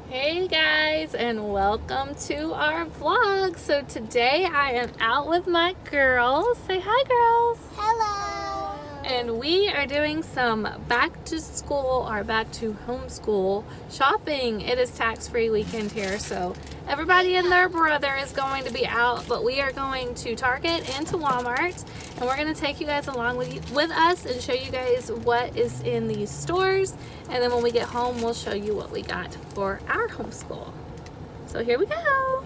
Hey guys, and welcome to our vlog. So today I am out with my girls. Say hi, girls. Hello. And we are doing some back to school or back to homeschool shopping. It is tax-free weekend here, so everybody and their brother is going to be out, but we are going to Target and to Walmart, and we're going to take you guys along with us and show you guys what is in these stores. And then when we get home, we'll show you what we got for our homeschool. So here we go.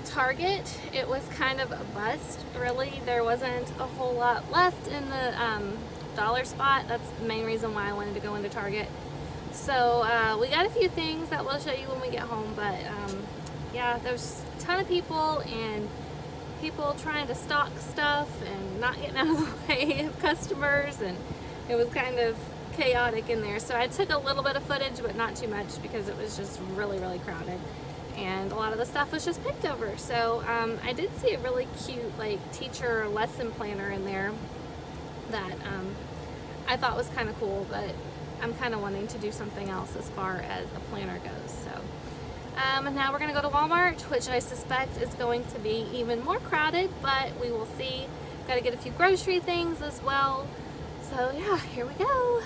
Target. It was kind of a bust, really. There wasn't a whole lot left in the dollar spot. That's the main reason why I wanted to go into Target. So we got a few things that we'll show you when we get home, but yeah, there's a ton of people and people trying to stock stuff and not getting out of the way of customers, and it was kind of chaotic in there. So I took a little bit of footage, but not too much because it was just really crowded. And a lot of the stuff was just picked over. So I did see a really cute like teacher lesson planner in there that I thought was kind of cool, but I'm kind of wanting to do something else as far as a planner goes. So and now we're gonna go to Walmart, which I suspect is going to be even more crowded, but we will see. Got to get a few grocery things as well. So yeah, here we go.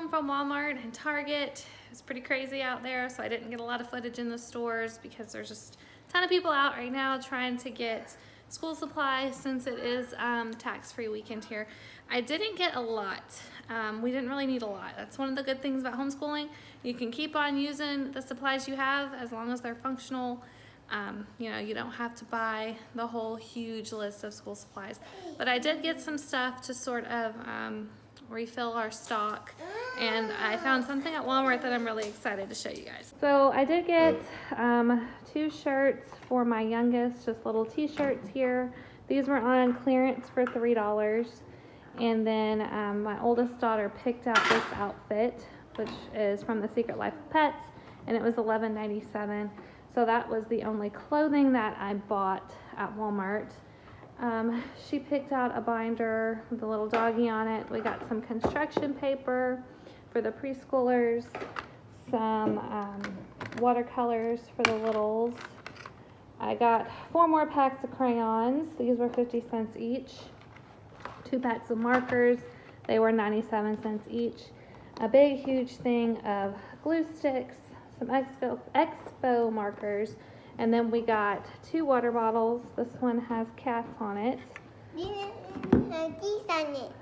From Walmart and Target. It's pretty crazy out there, so I didn't get a lot of footage in the stores because there's just a ton of people out right now trying to get school supplies since it is tax-free weekend here. I didn't get a lot. We didn't really need a lot. That's one of the good things about homeschooling. You can keep on using the supplies you have as long as they're functional. You know, you don't have to buy the whole huge list of school supplies. But I did get some stuff to sort of refill our stock, and I found something at Walmart that I'm really excited to show you guys. So I did get 2 shirts for my youngest, just little t-shirts here. These were on clearance for $3, and then my oldest daughter picked out this outfit, which is from The Secret Life of Pets, and it was $11.97. So that was the only clothing that I bought at Walmart. She picked out a binder with a little doggy on it. We got some construction paper for the preschoolers, some watercolors for the littles. I got 4 more packs of crayons. These were 50 cents each. 2 packs of markers. They were 97 cents each. A big, huge thing of glue sticks, some expo markers. And then we got 2 water bottles. This one has cats on it.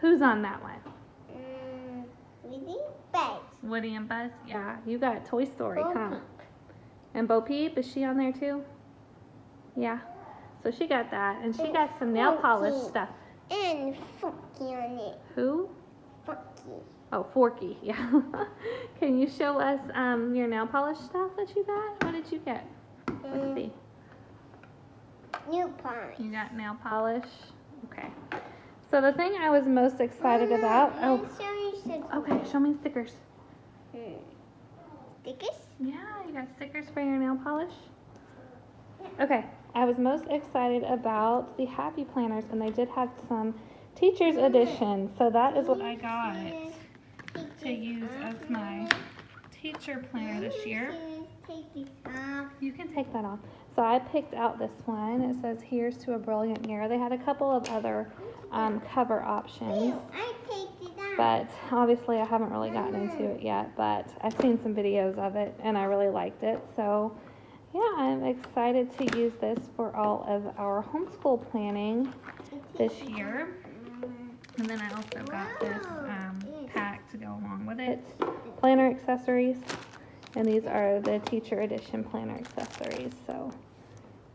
Who's on that one? Woody, Buzz. Woody and Buzz? Yeah, you got Toy Story, huh? And Bo Peep, is she on there too? Yeah. So she got that, and she got some nail polish stuff. And Forky on it. Who? Forky. Oh, Forky, yeah. Can you show us your nail polish stuff that you got? What did you get? Let's see. New polish. You got nail polish? Okay. So the thing I was most excited about... I'll Oh, show you something. okay, show me stickers. Stickers? Yeah, you got stickers for your nail polish? Okay, I was most excited about the Happy Planners, and they did have some Teacher's Edition. So that is what I got to use as my teacher planner this year. Take this off. You can take that off. So I picked out this one. It says, "Here's to a brilliant year." They had a couple of other cover options, I take it off. but obviously I haven't really gotten into it yet, but I've seen some videos of it and I really liked it. So yeah, I'm excited to use this for all of our homeschool planning this year. And then I also got this pack to go along with it, planner accessories. And these are the Teacher Edition planner accessories, so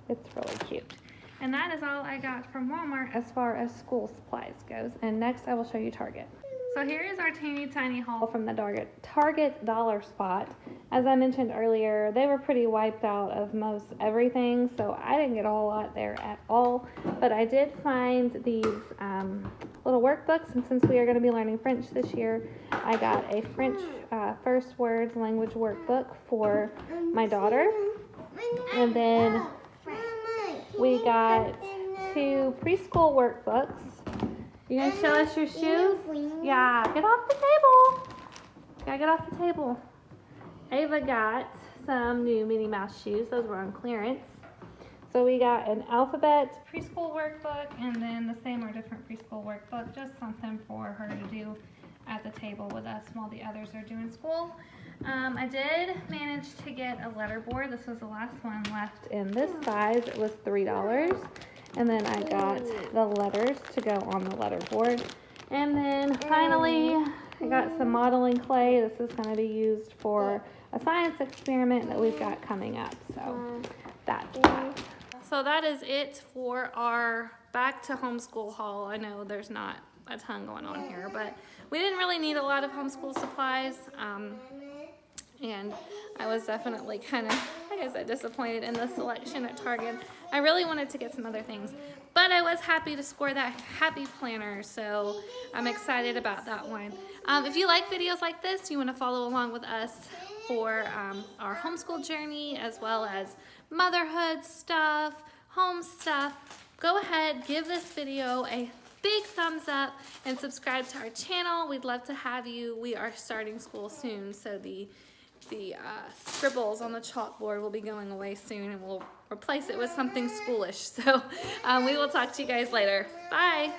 it's really cute. And that is all I got from Walmart as far as school supplies goes. And next I will show you Target. So here is our teeny tiny haul from the Target dollar spot. As I mentioned earlier, they were pretty wiped out of most everything, so I didn't get a whole lot there at all. But I did find these little workbooks, and since we are going to be learning French this year, I got a French first words language workbook for my daughter. And then we got 2 preschool workbooks. You gonna show us your shoes? Yeah, get off the table. Gotta get off the table. Ava got some new Minnie Mouse shoes. Those were on clearance. So we got an alphabet preschool workbook and then the same or different preschool workbook. Just something for her to do at the table with us while the others are doing school. I did manage to get a letter board. This was the last one left in this size. It was $3. And then I got the letters to go on the letter board. And then finally, I got some modeling clay. This is going to be used for a science experiment that we've got coming up. So that's that. So that is it for our back to homeschool haul. I know there's not a ton going on here, but we didn't really need a lot of homeschool supplies. And I was definitely kind of, like I said, disappointed in the selection at Target. I really wanted to get some other things, but I was happy to score that Happy Planner, so I'm excited about that one. If you like videos like this, you want to follow along with us for our homeschool journey, as well as motherhood stuff, home stuff, go ahead, give this video a big thumbs up and subscribe to our channel. We'd love to have you. We are starting school soon, so the scribbles on the chalkboard will be going away soon, and we'll replace it with something schoolish. So we will talk to you guys later. Bye.